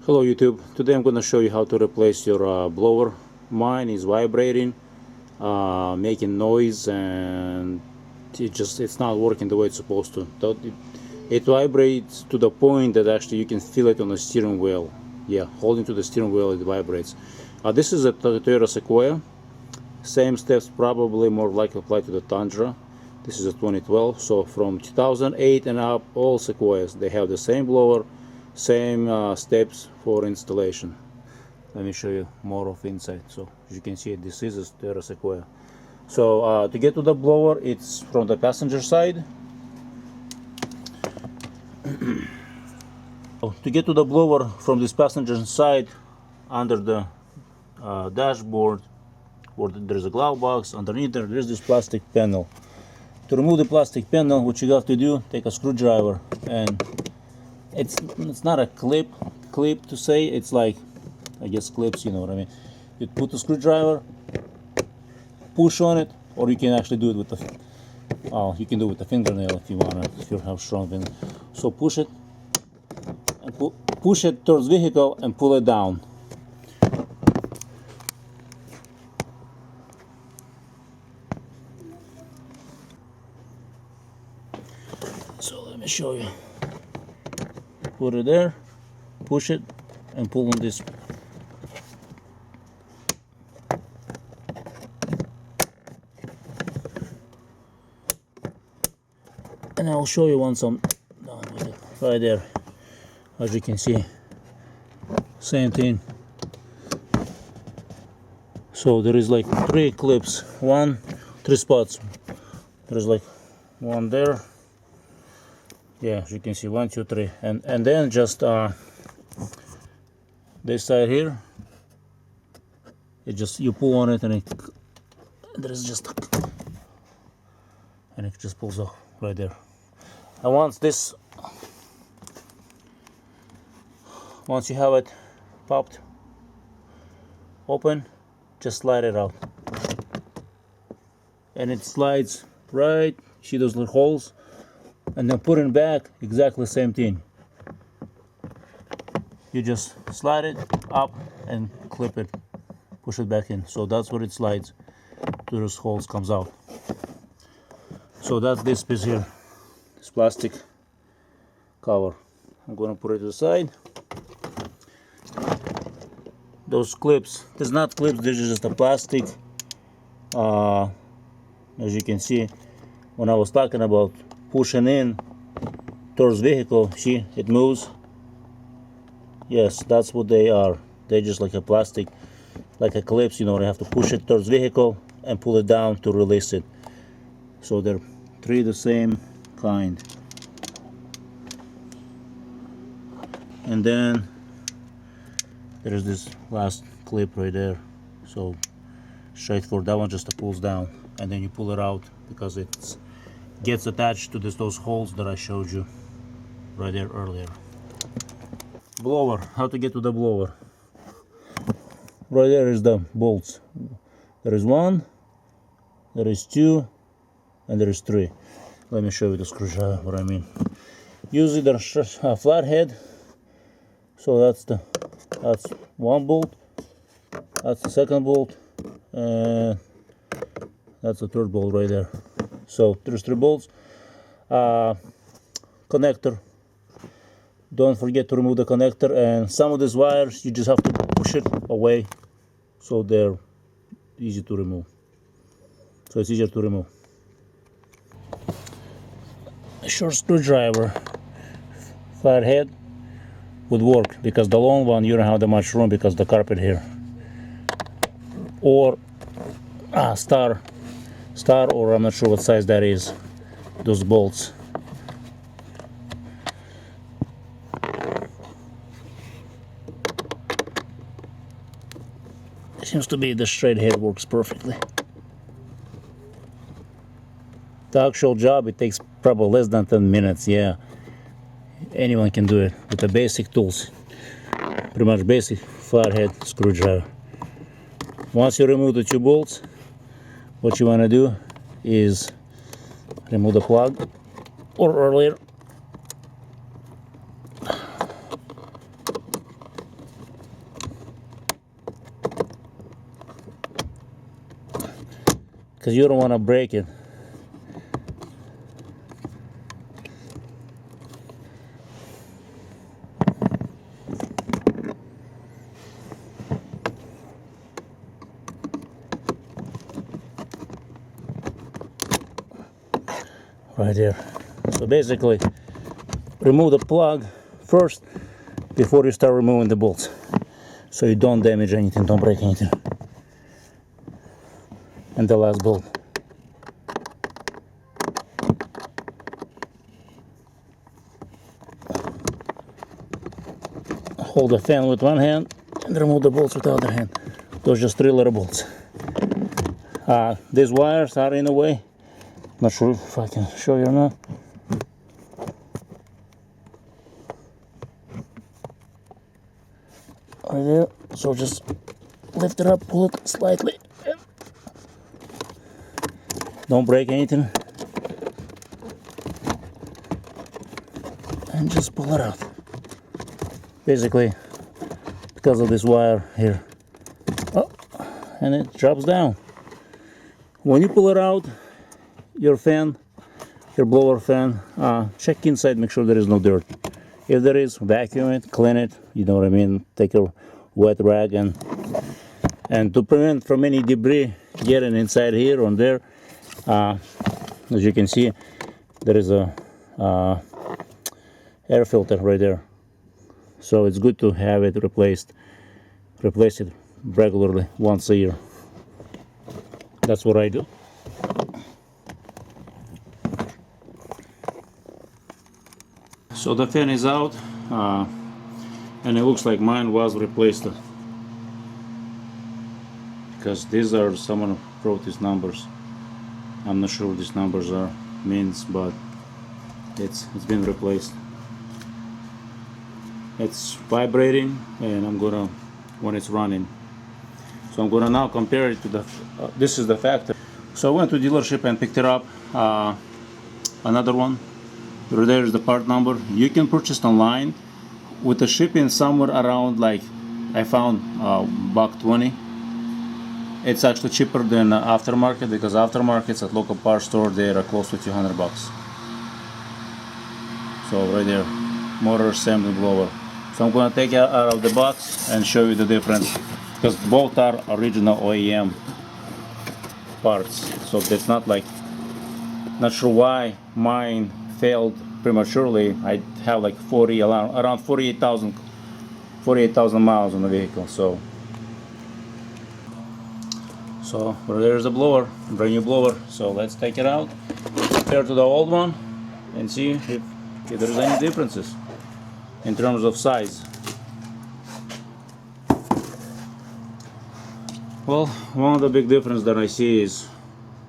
Hello YouTube, today I'm going to show you how to replace your blower. Mine is vibrating, making noise, and it's not working the way it's supposed to. It vibrates to the point that actually you can feel it on the steering wheel. Yeah, holding to the steering wheel it vibrates. This is a Toyota Sequoia. Same steps probably more likely apply to the Tundra. This is a 2012, so from 2008 and up, all Sequoias, they have the same blower, same steps for installation. Let me show you more of inside. So as you can see, this is a Toyota Sequoia. So to get to the blower, it's from the passenger side. To get to the blower from this passenger side, under the dashboard, where there's a glove box, underneath there's this plastic panel. To remove the plastic panel, what you have to do, take a screwdriver, and it's not a clip to say, it's like, I guess clips, you know what I mean. You put the screwdriver, push on it, or you can actually do it with the you can do it with the fingernail if you wanna, if you have strong finger. So push it and push it towards vehicle and pull it down. So let me show you. Put it there, push it, and pull on this. And I'll show you once I'm done with it. Right there, as you can see, same thing. So there is like 3 clips, 3 spots. There's like one there. Yeah, as you can see, 1, 2, 3, and then just this side here. It just, you pull on it, and there's just, and it just pulls off right there. And once you have it popped open, just slide it out, and it slides right. See those little holes? And then put it back, exactly the same thing. You just slide it up and clip it, push it back in. So that's where it slides to those holes, comes out. So that's this piece here, this plastic cover. I'm gonna put it to the side. Those clips, there's not clips, there's just a plastic. As you can see, when I was talking about pushing in towards vehicle, see, it moves. Yes, that's what they are. They're just like a plastic, like a clips, you know, they have to push it towards vehicle and pull it down to release it. So they're 3 the same kind. And then there's this last clip right there. So straightforward, that one just pulls down, and then you pull it out because it gets attached to those holes that I showed you right there earlier. Blower, how to get to the blower. Right there is the bolts. There is 1, there is 2, and there is 3. Let me show you the screwdriver, what I mean. Usually there's a flat head. So that's 1 bolt, that's the 2nd bolt, and that's the 3rd bolt right there. So there's 3 bolts. Connector, don't forget to remove the connector, and some of these wires you just have to push it away so they're easy to remove. So it's easier to remove. A short screwdriver, flat head, would work, because the long one you don't have that much room because the carpet here. Or star, or I'm not sure what size that is, those bolts. Seems to be the straight head works perfectly. The actual job, it takes probably less than 10 minutes, yeah. Anyone can do it with the basic tools. Pretty much basic flathead screwdriver. Once you remove the 2 bolts, what you want to do is remove the plug, or earlier because you don't want to break it. Right there. So basically, remove the plug first before you start removing the bolts, so you don't damage anything, don't break anything. And the last bolt. Hold the fan with one hand and remove the bolts with the other hand. Those just 3-letter bolts. These wires are in the way. Not sure if I can show you or not. Right there. So just lift it up, pull it slightly. Don't break anything. And just pull it out. Basically, because of this wire here. Oh, and it drops down. When you pull it out, your fan, your blower fan, check inside, make sure there is no dirt. If there is, vacuum it, clean it, you know what I mean, take a wet rag, and to prevent from any debris getting inside here or there, as you can see, there is a air filter right there. So it's good to have it replaced. Replace it regularly, once a year. That's what I do. So the fan is out, and it looks like mine was replaced, because these are, someone wrote these numbers. I'm not sure what these numbers are means, but it's been replaced. It's vibrating, and I'm gonna, when it's running, so I'm gonna now compare it to the this is the factory. So I went to dealership and picked it up, another one. There's the part number. You can purchase online with the shipping somewhere around, like I found $120. It's actually cheaper than aftermarket, because aftermarkets at local parts store, they are close to $200. So right there, motor assembly blower. So I'm gonna take it out of the box and show you the difference, because both are original OEM parts. So it's not like, not sure why mine failed prematurely. I have like around 48,000 miles on the vehicle. So there's a blower, brand new blower. So let's take it out, compare to the old one, and see if there's any differences in terms of size. Well, one of the big differences that I see is,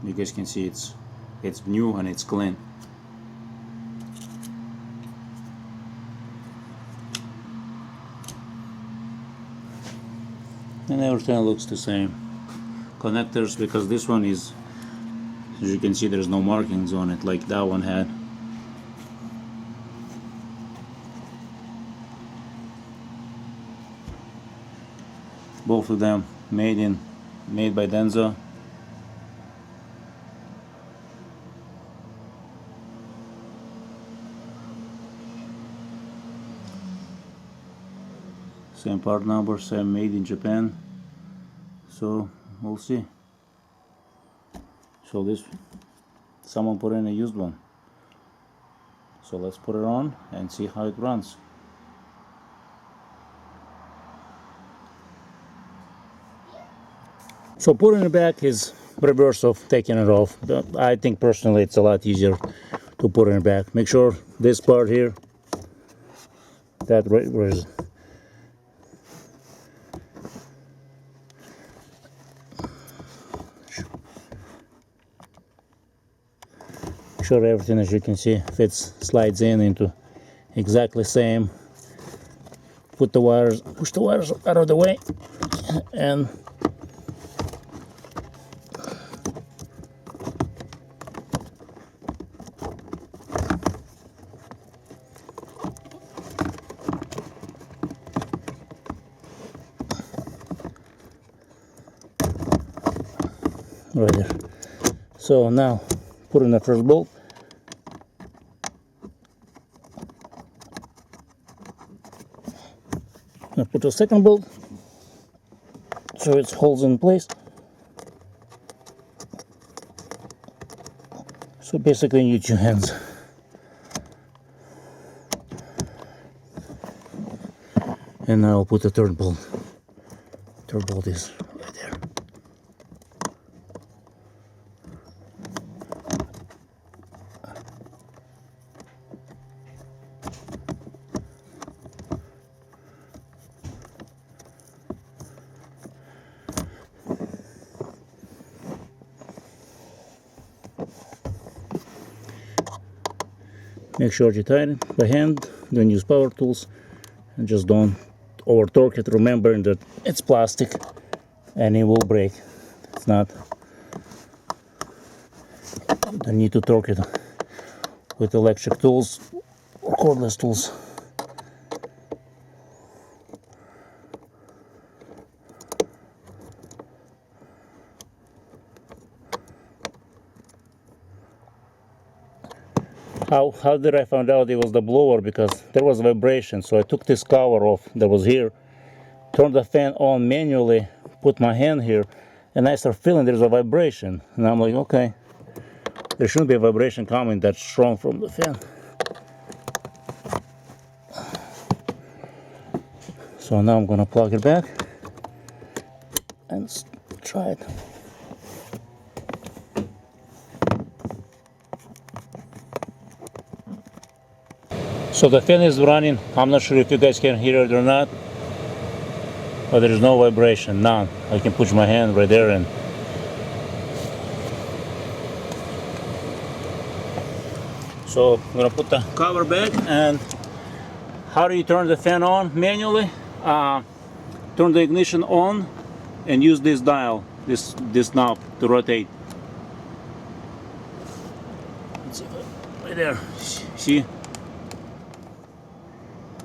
you guys can see it's new and it's clean. And everything looks the same. Connectors, because this one is, as you can see, there's no markings on it like that one had. Both of them made by Denza. Same part number, same made in Japan. So we'll see. So this, someone put in a used one. So let's put it on and see how it runs. So putting it back is reverse of taking it off. I think personally it's a lot easier to put it back. Make sure this part here, that where is it? Sure everything, as you can see, fits, slides into exactly same. Push the wires out of the way, and right there. So now put in the first bolt. Now put the second bolt so it holds in place. So basically you need 2 hands. And now I'll put the third bolt. Third bolt is right there. Make sure you tighten it by hand, don't use power tools, and just don't over torque it, remembering that it's plastic and it will break. It's not, you don't need to torque it with electric tools or cordless tools. How did I find out it was the blower? Because there was vibration, so I took this cover off that was here, turned the fan on manually, put my hand here, and I start feeling there's a vibration. And I'm like, okay, there shouldn't be a vibration coming that strong from the fan. So now I'm gonna plug it back and try it. So the fan is running. I'm not sure if you guys can hear it or not, but there's no vibration, none. I can push my hand right there and so I'm gonna put the cover back. And how do you turn the fan on manually? Turn the ignition on and use this dial, this knob to rotate. Let's see, right there.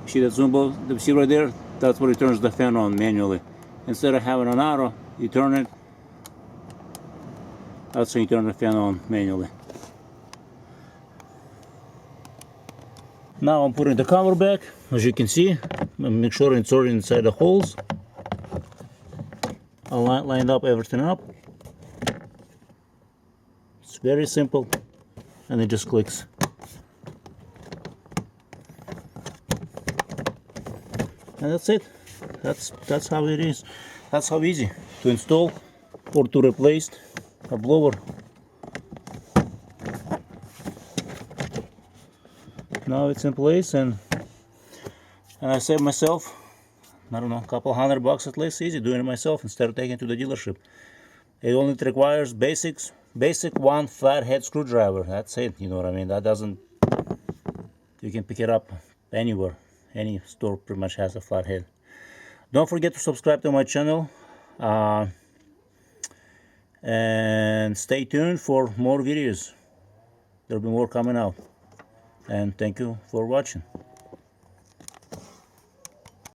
See that symbol? See right there? That's what it turns the fan on manually. Instead of having an auto, you turn it. That's how you turn the fan on manually. Now I'm putting the cover back. As you can see, make sure it's already inside the holes. I lined up everything up. It's very simple, and it just clicks. And that's it. That's how it is. That's how easy to install or to replace a blower. Now it's in place, and I saved myself, I don't know, a couple $100 at least, easy doing it myself instead of taking it to the dealership. It only requires basic one flathead screwdriver. That's it. You know what I mean? That doesn't. You can pick it up anywhere. Any store pretty much has a flathead. Don't forget to subscribe to my channel, and stay tuned for more videos. There'll be more coming out. And thank you for watching.